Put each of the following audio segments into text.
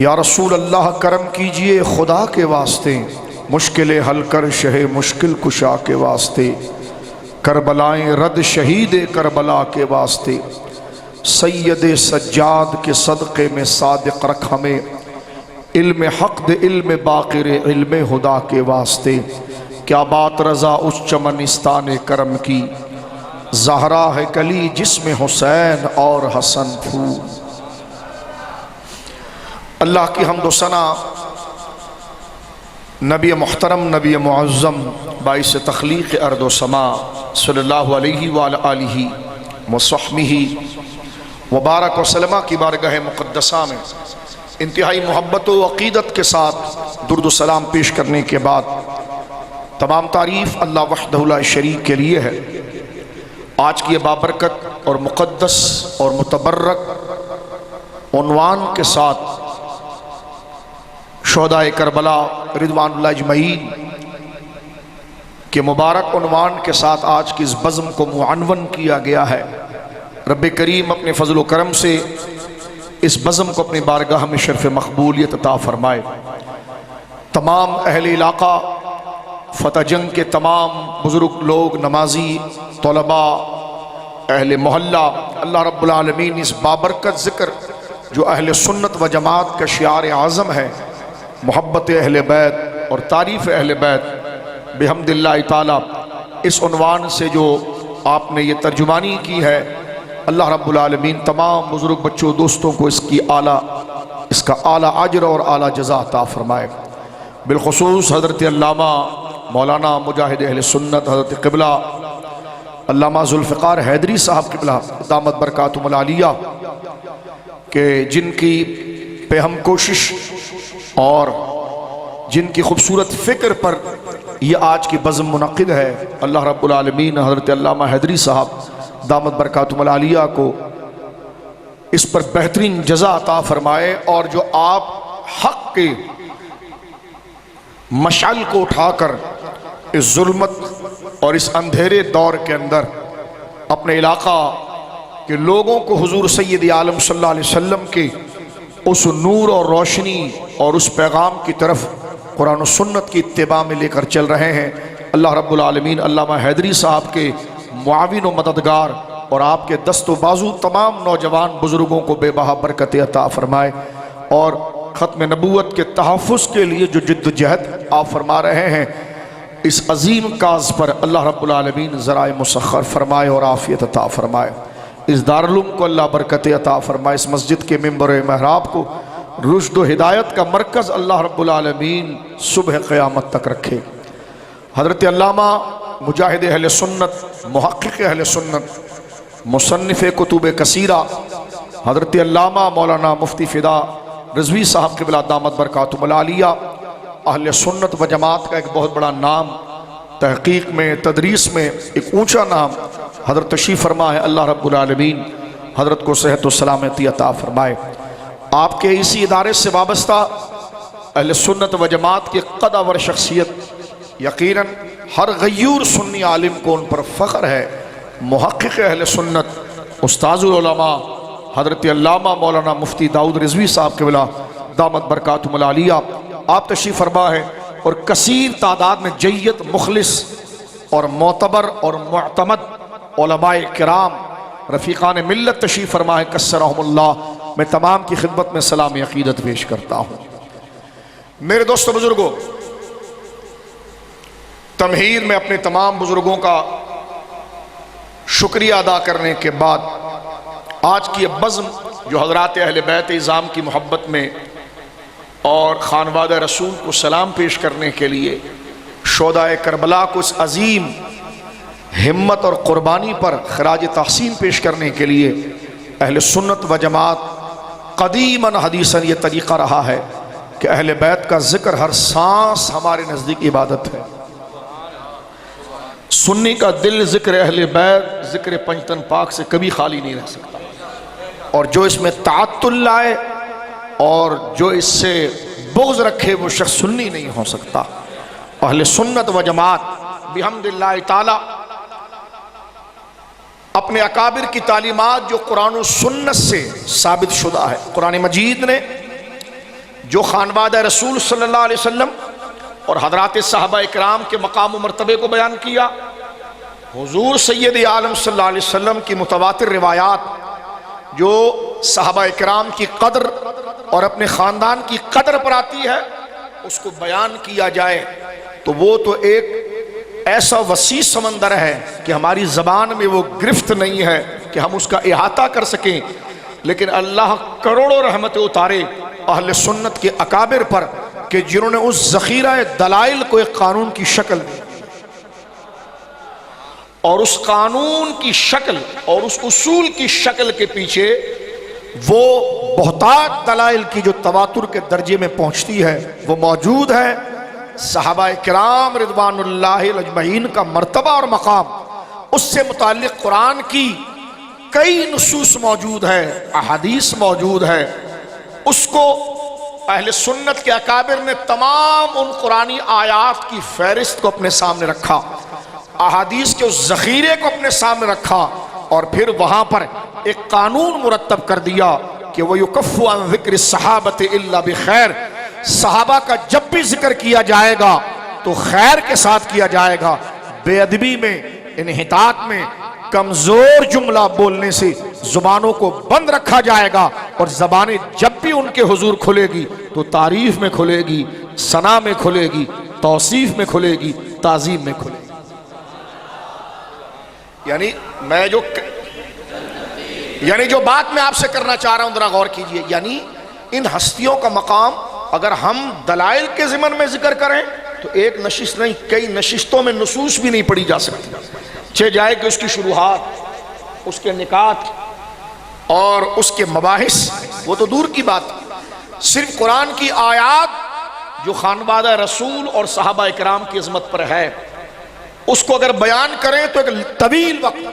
یا رسول اللہ کرم کیجئے خدا کے واسطے، مشکلیں حل کر شہ مشکل کشا کے واسطے، کربلائیں رد شہید کربلا کے واسطے، سید سجاد کے صدقے میں صادق رکھ ہمیں، علم حق دے علم باقر علم خدا کے واسطے۔ کیا بات رضا اس چمنستان کرم کی، زہرا ہے کلی جس میں حسین اور حسن پھول۔ اللہ کی حمد و ثنا نبی محترم نبی معظم باعث تخلیق ارض و سما صلی اللہ علیہ وآلہ وصحبہ وبارک وسلم کی بارگاہ مقدسہ میں انتہائی محبت و عقیدت کے ساتھ درود و سلام پیش کرنے کے بعد تمام تعریف اللہ وحدہ لا شریک کے لیے ہے۔ آج کی یہ بابرکت اور مقدس اور متبرک عنوان کے ساتھ شہدائے کربلا رضوان اللہ اجمعین کے مبارک عنوان کے ساتھ آج کی اس بزم کو معنون کیا گیا ہے۔ رب کریم اپنے فضل و کرم سے اس بزم کو اپنی بارگاہ میں شرف مقبولیت عطا فرمائے۔ تمام اہل علاقہ فتح جنگ کے تمام بزرگ لوگ، نمازی، طلباء، اہل محلہ، اللہ رب العالمین اس بابرکت ذکر جو اہل سنت و جماعت کا شعار اعظم ہے، محبت اہل بیت اور تعریف اہل بیت، بحمد اللہ تعالی اس عنوان سے جو آپ نے یہ ترجمانی کی ہے، اللہ رب العالمین تمام بزرگ بچوں دوستوں کو اس کا اعلیٰ اجر اور اعلیٰ جزا عطا فرمائے۔ بالخصوص حضرت علامہ مولانا مجاہد اہل سنت حضرت قبلہ علامہ ذوالفقار حیدری صاحب قبلہ دامت برکاتہم العالیہ کہ جن کی پہ ہم کوشش اور جن کی خوبصورت فکر پر یہ آج کی بزم منعقد ہے، اللہ رب العالمین حضرت علامہ حیدری صاحب دامت برکاتہم العالیہ کو اس پر بہترین جزا عطا فرمائے، اور جو آپ حق کے مشعل کو اٹھا کر اس ظلمت اور اس اندھیرے دور کے اندر اپنے علاقہ کے لوگوں کو حضور سید عالم صلی اللہ علیہ وسلم کے اس نور اور روشنی اور اس پیغام کی طرف قرآن و سنت کی اتباع میں لے کر چل رہے ہیں، اللہ رب العالمین علامہ حیدری صاحب کے معاون و مددگار اور آپ کے دست و بازو تمام نوجوان بزرگوں کو بے بہا برکت عطا فرمائے، اور ختم نبوت کے تحفظ کے لیے جو جد و جہد آپ فرما رہے ہیں، اس عظیم کاز پر اللہ رب العالمین ذرائع مسخر فرمائے اور عافیت عطا فرمائے۔ اس دارالعلوم کو اللہ برکت عطا فرمائے، اس مسجد کے منبر و محراب کو رشد و ہدایت کا مرکز اللہ رب العالمین صبح قیامت تک رکھے۔ حضرت علامہ مجاہد اہل سنت، محقق اہل سنت، مصنف کتب کثیرہ حضرت علامہ مولانا مفتی فدا رضوی صاحب قبلہ دامت برکاتہم العالیہ، اہل سنت و جماعت کا ایک بہت بڑا نام، تحقیق میں، تدریس میں ایک اونچا نام، حضرت تشریف فرما ہے، اللہ رب العالمین حضرت کو صحت و سلامتی عطا فرمائے۔ آپ کے اسی ادارے سے وابستہ اہل سنت و جماعت کی قدور شخصیت، یقیناً ہر غیور سنی عالم کو ان پر فخر ہے، محقق اہل سنت استاذ العلماء حضرت علامہ مولانا مفتی داؤد رضوی صاحب قبلہ دامت برکاتہم العالیہ، آپ تشریف فرما ہے، اور کثیر تعداد میں جید، مخلص اور معتبر اور معتمد علماء کرام رفیقان ملت تشریف فرما ہے، کثرہم اللہ۔ میں تمام کی خدمت میں سلام عقیدت پیش کرتا ہوں۔ میرے دوستو بزرگوں، تمہید میں اپنے تمام بزرگوں کا شکریہ ادا کرنے کے بعد آج کی یہ بزم جو حضرات اہل بیت اعظام کی محبت میں اور خانوادہ رسول کو سلام پیش کرنے کے لیے شہدائے کربلا کو اس عظیم ہمت اور قربانی پر خراج تحسین پیش کرنے کے لیے اہل سنت و جماعت قدیماً حدیثاً یہ طریقہ رہا ہے کہ اہل بیت کا ذکر ہر سانس ہمارے نزدیک عبادت ہے۔ سنی کا دل ذکر اہل بیت، ذکر پنجتن پاک سے کبھی خالی نہیں رہ سکتا، اور جو اس میں تعطل لائے اور جو اس سے بغض رکھے وہ شخص سنی نہیں ہو سکتا۔ اہل سنت و جماعت بحمد اللہ تعالی اپنے اکابر کی تعلیمات جو قرآن و سنت سے ثابت شدہ ہے، قرآن مجید نے جو خانوادہ رسول صلی اللہ علیہ وسلم اور حضرات صحابہ اکرام کے مقام و مرتبے کو بیان کیا، حضور سید عالم صلی اللہ علیہ وسلم کی متواتر روایات جو صحابہ اکرام کی قدر اور اپنے خاندان کی قدر پر آتی ہے، اس کو بیان کیا جائے تو وہ تو ایک ایسا وسیع سمندر ہے کہ ہماری زبان میں وہ گرفت نہیں ہے کہ ہم اس کا احاطہ کر سکیں۔ لیکن اللہ کروڑوں رحمت اتارے اہل سنت کے اکابر پر کہ جنہوں نے اس ذخیرہ دلائل کو ایک قانون کی شکل دی، اور اس قانون کی شکل اور اس اصول کی شکل کے پیچھے وہ بہتات دلائل کی جو تواتر کے درجے میں پہنچتی ہے وہ موجود ہے۔ صحابہ کرام رضوان اللہ اجمعین کا مرتبہ اور مقام، اس سے متعلق قرآن کی کئی نصوص موجود ہے، احادیث موجود ہے، اس کو اہل سنت کے اکابر نے تمام ان قرآنی آیات کی فہرست کو اپنے سامنے رکھا، احادیث کے اس ذخیرے کو اپنے سامنے رکھا، اور پھر وہاں پر ایک قانون مرتب کر دیا کہ وَيُكَفُّ عَنْ ذِكْرِ الصَّحَابَةِ إِلَّا بِخَيْرٍ، صحابہ کا جب بھی ذکر کیا جائے گا تو خیر کے ساتھ کیا جائے گا، بے ادبی میں، انحطاط میں، کمزور جملہ بولنے سے زبانوں کو بند رکھا جائے گا، اور زبانیں جب بھی ان کے حضور کھلے گی تو تعریف میں کھلے گی، ثنا میں کھلے گی، توصیف میں کھلے گی، تعظیم میں کھلے گی۔ یعنی جو بات میں آپ سے کرنا چاہ رہا ہوں ذرا غور کیجئے، یعنی ان ہستیوں کا مقام اگر ہم دلائل کے ضمن میں ذکر کریں تو ایک نشست نہیں، کئی نشستوں میں نصوص بھی نہیں پڑھی جا سکتی، چہ جائے کہ اس کی شروحات، اس کے نکات اور اس کے مباحث وہ تو دور کی بات، صرف قرآن کی آیات جو خانوادہ رسول اور صحابہ اکرام کی عظمت پر ہے اس کو اگر بیان کریں تو ایک طویل وقت،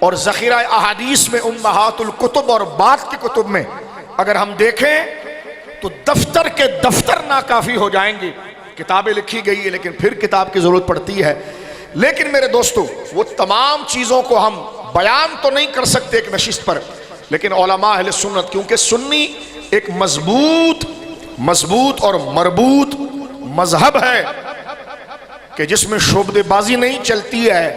اور ذخیرہ احادیث میں امہات الکتب اور بعد کی کتب میں اگر ہم دیکھیں تو دفتر کے دفتر ناکافی ہو جائیں گے۔ کتابیں لکھی گئی ہے لیکن پھر کتاب کی ضرورت پڑتی ہے، لیکن میرے دوستو وہ تمام چیزوں کو ہم بیان تو نہیں کر سکتے ایک نشست پر، لیکن علماء اہل سنت، کیونکہ سنی ایک مضبوط اور مربوط مذہب ہے کہ جس میں شعبدے بازی نہیں چلتی ہے،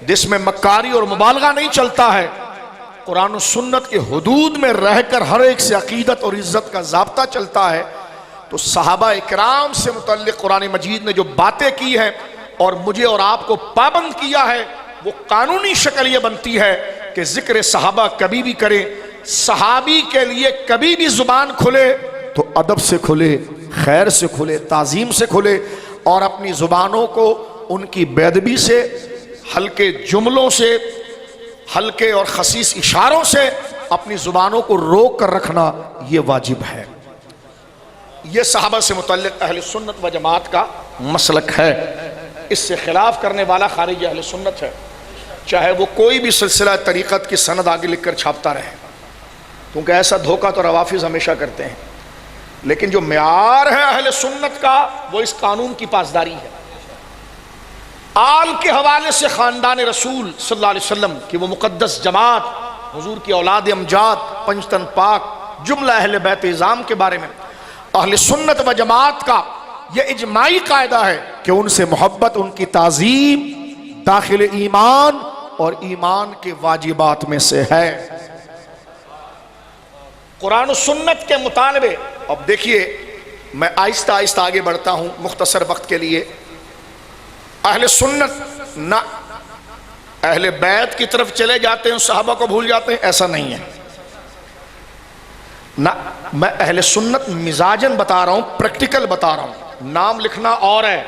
جس میں مکاری اور مبالغہ نہیں چلتا ہے، قرآن و سنت کے حدود میں رہ کر ہر ایک سے عقیدت اور عزت کا ضابطہ چلتا ہے۔ تو صحابہ اکرام سے متعلق قرآن مجید نے جو باتیں کی ہیں اور مجھے اور آپ کو پابند کیا ہے، وہ قانونی شکل یہ بنتی ہے کہ ذکر صحابہ کبھی بھی کریں، صحابی کے لیے کبھی بھی زبان کھلے تو ادب سے کھلے، خیر سے کھلے، تعظیم سے کھلے، اور اپنی زبانوں کو ان کی بے ادبی سے، ہلکے جملوں سے، ہلکے اور خسیس اشاروں سے اپنی زبانوں کو روک کر رکھنا یہ واجب ہے۔ یہ صحابہ سے متعلق اہل سنت و جماعت کا مسلک ہے، اس سے خلاف کرنے والا خارج اہل سنت ہے، چاہے وہ کوئی بھی سلسلہ طریقت کی سند آگے لکھ کر چھاپتا رہے، کیونکہ ایسا دھوکہ تو روافظ ہمیشہ کرتے ہیں۔ لیکن جو معیار ہے اہل سنت کا وہ اس قانون کی پاسداری ہے۔ آل کے حوالے سے خاندان رسول صلی اللہ علیہ وسلم کی وہ مقدس جماعت، حضور کی اولاد امجاد، پنجتن پاک، جملہ اہل بیت اعظام کے بارے میں اہل سنت و جماعت کا یہ اجماعی قاعدہ ہے کہ ان سے محبت، ان کی تعظیم داخل ایمان اور ایمان کے واجبات میں سے ہے۔ قرآن و سنت کے مطالبے، اب دیکھیے میں آہستہ آہستہ آگے بڑھتا ہوں مختصر وقت کے لیے۔ اہل سنت نہ اہل بیت کی طرف چلے جاتے ہیں، صحابہ کو بھول جاتے ہیں، ایسا نہیں ہے۔ نہ میں اہل سنت مزاجن بتا رہا ہوں، پریکٹیکل بتا رہا ہوں، نام لکھنا اور ہے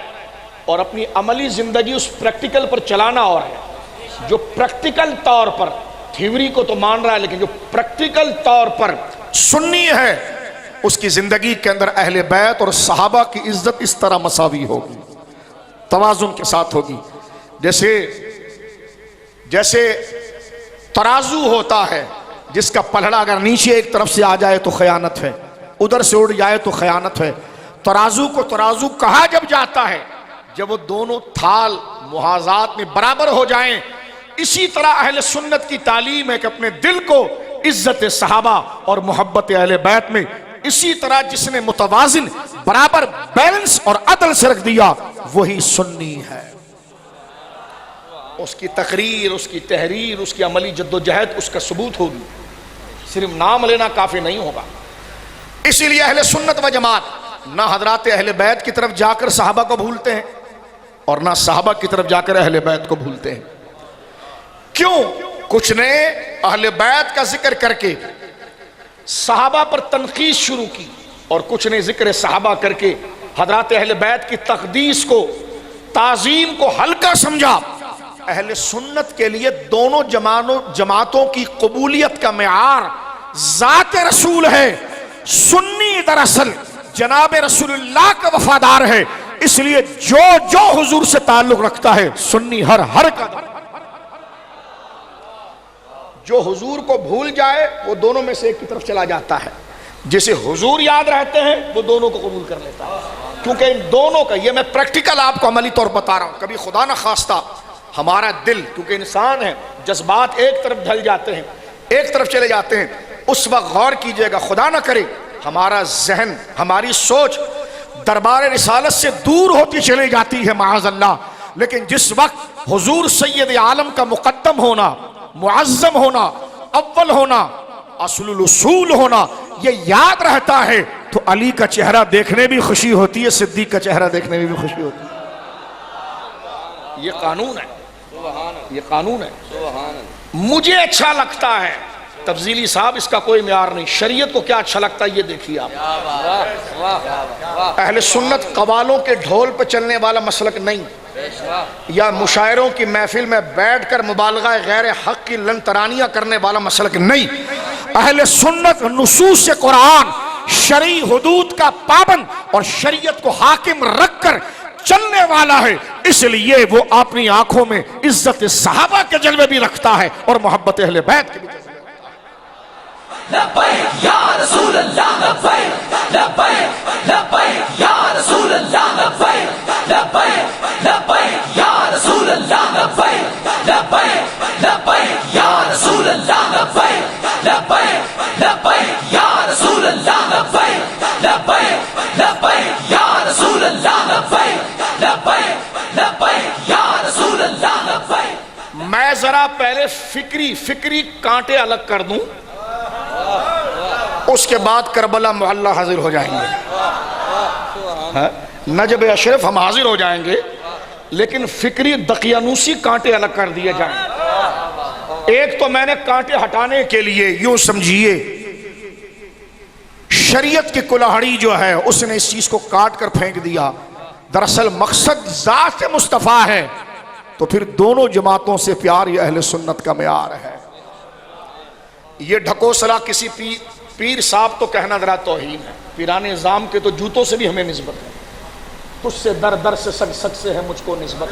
اور اپنی عملی زندگی اس پریکٹیکل پر چلانا اور ہے۔ جو پریکٹیکل طور پر تھیوری کو تو مان رہا ہے، لیکن جو پریکٹیکل طور پر سنی ہے اس کی زندگی کے اندر اہل بیت اور صحابہ کی عزت اس طرح مساوی ہوگی، توازن کے ساتھ ہوگی۔ جیسے ترازو ہوتا ہے جس کا پلڑا اگر نیچے ایک طرف سے آ جائے تو خیانت ہے، ادھر سے اڑ جائے تو خیانت ہے۔ ترازو کو ترازو کہا جب جاتا ہے جب وہ دونوں تھال محاذات میں برابر ہو جائیں۔ اسی طرح اہل سنت کی تعلیم ہے کہ اپنے دل کو عزت صحابہ اور محبت اہل بیت میں اسی طرح جس نے متوازن برابر بیلنس اور عدل سے رکھ دیا وہی سنی ہے. اس کی تقریر، اس کی تحریر، اس کی عملی جدوجہد اس کا ثبوت ہوگی، صرف نام لینا کافی نہیں ہوگا. اسی لیے اہل سنت و جماعت نہ حضرات اہل بیت کی طرف جا کر صحابہ کو بھولتے ہیں اور نہ صحابہ کی طرف جا کر اہل بیت کو بھولتے ہیں. کیوں؟ کچھ نے اہل بیت کا ذکر کر کے صحابہ پر تنقید شروع کی اور کچھ نے ذکر صحابہ کر کے حضرات اہل بیت کی تقدیس کو، تعظیم کو ہلکا سمجھا. اہل سنت کے لیے دونوں جماعتوں کی قبولیت کا معیار ذات رسول ہے. سنی دراصل جناب رسول اللہ کا وفادار ہے، اس لیے جو حضور سے تعلق رکھتا ہے سنی ہر کا. جو حضور کو بھول جائے وہ دونوں میں سے ایک کی طرف چلا جاتا ہے. جسے حضور یاد رہتے ہیں وہ دونوں کو قبول کر لیتا ہے، کیونکہ ان دونوں کا، یہ میں پریکٹیکل آپ کو عملی طور بتا رہا ہوں. کبھی خدا نہ خواستہ ہمارا دل، کیونکہ انسان ہے، جذبات ایک طرف ڈھل جاتے ہیں، ایک طرف چلے جاتے ہیں، اس وقت غور کیجئے گا خدا نہ کرے ہمارا ذہن، ہماری سوچ دربار رسالت سے دور ہوتی چلی جاتی ہے معاذ اللہ. لیکن جس وقت حضور سید عالم کا مقدم ہونا، معظم ہونا، اول ہونا، اصل الاصول ہونا یہ یاد رہتا ہے تو علی کا چہرہ دیکھنے بھی خوشی ہوتی ہے، صدیق کا چہرہ دیکھنے میں بھی خوشی ہوتی ہے. یہ قانون ہے، یہ قانون ہے. مجھے اچھا لگتا ہے، تفضیلی صاحب اس کا کوئی معیار نہیں. شریعت کو کیا اچھا لگتا ہے یہ دیکھیے آپ. اہل سنت قوالوں کے ڈھول پہ چلنے والا مسلک نہیں، یا مشاعروں کی محفل میں بیٹھ کر مبالغہ غیر حق کی لن ترانیاں کرنے والا مسلک نہیں. اہل سنت نصوص قرآن، شرعی حدود کا پابند اور شریعت کو حاکم رکھ کر چلنے والا ہے. اس لیے وہ اپنی آنکھوں میں عزت صحابہ کے جلوے بھی رکھتا ہے اور محبت اہل بیت کے بھی جلوے. لبیک یا رسول اللہ، لبیک لبیک لبیک یا رسول اللہ، لبیک لبیک لبیک یا رسول اللہ، لبیک لبیک لبیک یا رسول اللہ، لبیک لبیک لبیک یا رسول اللہ، لبیک لبیک لبیک یا رسول اللہ، لبیک لبیک لبیک یا رسول اللہ، لبیک. میں ذرا پہلے فکری کانٹے الگ کر دوں، اس کے بعد کربلا معلی حاضر ہو جائیں گے، نجب اشرف ہم حاضر ہو جائیں گے، لیکن فکری دقیانوسی کانٹے الگ کر دیے جائیں. ایک تو میں نے کانٹے ہٹانے کے لیے یوں سمجھیے شریعت کی کلاہڑی جو ہے اس نے اس چیز کو کاٹ کر پھینک دیا. دراصل مقصد ذات مصطفیٰ ہے، تو پھر دونوں جماعتوں سے پیار یہ اہل سنت کا معیار ہے. یہ ڈھکوسلا کسی پیر صاحب تو کہنا ذرا توہین ہے. پیران نظام کے تو جوتوں سے بھی ہمیں نسبت ہے، تجھ سے در سے سگ سے ہے مجھ کو نسبت.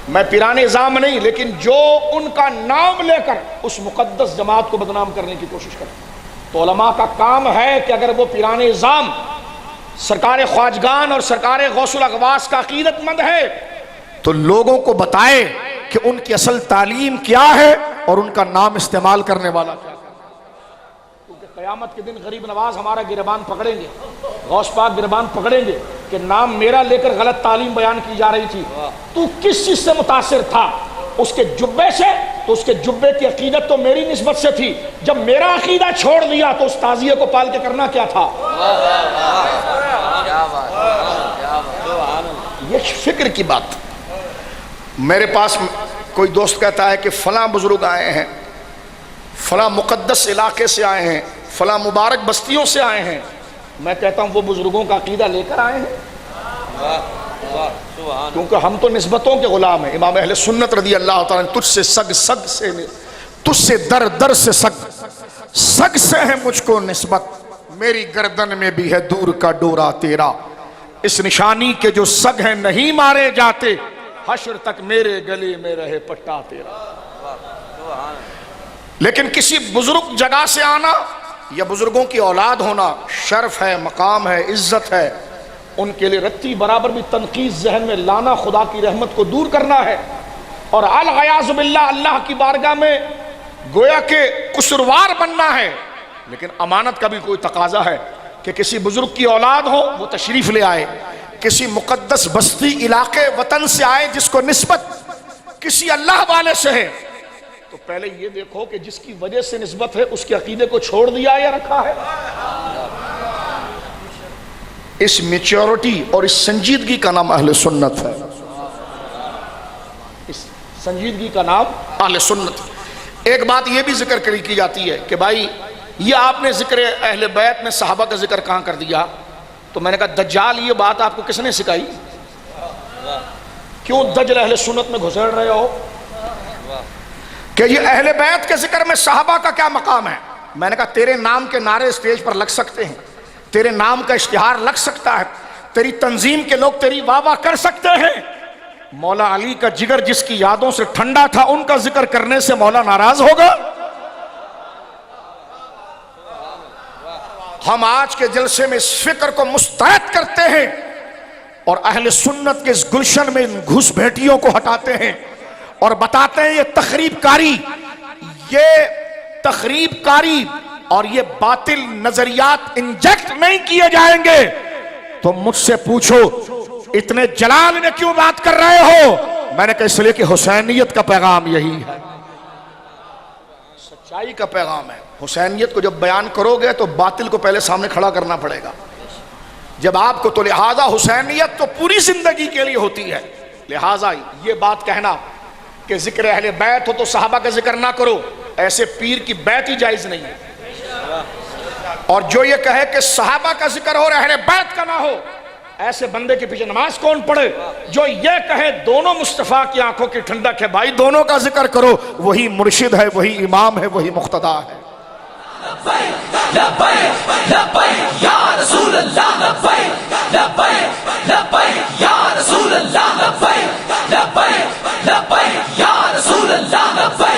میں پیران نظام نہیں، لیکن جو ان کا نام لے کر اس مقدس جماعت کو بدنام کرنے کی کوشش کرتے ہیں، تو علماء کا کام ہے کہ اگر وہ پیران نظام سرکار خواجگان اور سرکار غوث الاغواث کا عقیدت مند ہے تو لوگوں کو بتائے کہ ان کی اصل تعلیم کیا ہے اور ان کا نام استعمال کرنے والا کیا ہے. کیونکہ قیامت کے دن غریب نواز ہمارا گریبان پکڑیں گے، غوث پاک گریبان پکڑیں گے کہ نام میرا لے کر غلط تعلیم بیان کی جا رہی تھی، تو کس چیز سے متاثر تھا؟ اس کے جبے سے. تو اس کے جبے کی عقیدت تو میری نسبت سے تھی، جب میرا عقیدہ چھوڑ دیا تو اس تازیے کو پال کے کرنا کیا تھا؟ یہ فکر کی بات. میرے پاس کوئی دوست کہتا ہے کہ فلاں بزرگ آئے ہیں، فلاں مقدس علاقے سے آئے ہیں، فلاں مبارک بستیوں سے آئے ہیں. میں کہتا ہوں وہ بزرگوں کا عقیدہ لے کر آئے ہیں، کیونکہ ہم تو نسبتوں کے غلام ہیں. امام اہل سنت رضی اللہ تعالیٰ تجھ سے سگ سے، تجھ سے در سے سگ سے ہے مجھ کو نسبت. میری گردن میں بھی ہے دور کا ڈورا تیرا، اس نشانی کے جو سگ ہیں نہیں مارے جاتے، حشر تک میرے گلے میں رہے پٹا تیرا. لیکن کسی بزرگ جگہ سے آنا یا بزرگوں کی اولاد ہونا شرف ہے، مقام ہے، عزت ہے. ان کے لیے رتی برابر بھی تنقید ذہن میں لانا خدا کی رحمت کو دور کرنا ہے، اور الغیاذ باللہ اللہ کی بارگاہ میں گویا کہ قصوروار بننا ہے. لیکن امانت کا بھی کوئی تقاضا ہے کہ کسی بزرگ کی اولاد ہو وہ تشریف لے آئے، کسی مقدس بستی علاقے وطن سے آئے جس کو نسبت کسی اللہ والے سے ہے، تو پہلے یہ دیکھو کہ جس کی وجہ سے نسبت ہے اس کے عقیدے کو چھوڑ دیا یا رکھا ہے۔ اس میچورٹی اور اس سنجیدگی کا نام اہل سنت ہے، اس سنجیدگی کا نام اہل سنت ہے۔ ایک بات یہ بھی ذکر کی جاتی ہے کہ بھائی یہ آپ نے ذکر اہل بیت میں صحابہ کا ذکر کہاں کر دیا؟ تو میں نے کہا دجال یہ بات آپ کو کس نے سکھائی؟ کیوں دجل اہل سنت میں گھسڑ رہے ہو کہ یہ اہل بیت کے ذکر میں صحابہ کا کیا مقام ہے؟ میں نے کہا تیرے نام کے نعرے اسٹیج پر لگ سکتے ہیں، تیرے نام کا اشتہار لگ سکتا ہے، تیری تنظیم کے لوگ تیری واہ واہ کر سکتے ہیں، مولا علی کا جگر جس کی یادوں سے ٹھنڈا تھا ان کا ذکر کرنے سے مولا ناراض ہوگا؟ ہم آج کے جلسے میں اس فکر کو مستعد کرتے ہیں اور اہل سنت کے اس گلشن میں ان گھس بھیٹیوں کو ہٹاتے ہیں اور بتاتے ہیں یہ تخریب کاری اور یہ باطل نظریات انجیکٹ نہیں کیے جائیں گے۔ تو مجھ سے پوچھو اتنے جلال میں کیوں بات کر رہے ہو؟ میں نے کہا اس لیے کہ حسینیت کا پیغام یہی ہے، سچائی کا پیغام ہے۔ حسینیت کو جب بیان کرو گے تو باطل کو پہلے سامنے کھڑا کرنا پڑے گا جب آپ کو، تو لہذا حسینیت تو پوری زندگی کے لیے ہوتی ہے۔ لہذا یہ بات کہنا کہ ذکر اہل بیت ہو تو صحابہ کا ذکر نہ کرو، ایسے پیر کی بیعت ہی جائز نہیں ہے۔ اور جو یہ کہے کہ صحابہ کا ذکر ہو اور اہل بیت کا نہ ہو، ایسے بندے کے پیچھے نماز کون پڑھے؟ جو یہ کہے دونوں مصطفیٰ کی آنکھوں کی ٹھنڈک ہے، بھائی دونوں کا ذکر کرو، وہی مرشد ہے، وہی امام ہے، وہی مقتدا ہے۔ لبیک لبیک لبیک یا رسول اللہ، لبیک لبیک لبیک یا رسول اللہ، لبیک لبیک لبیک یا رسول اللہ، لبیک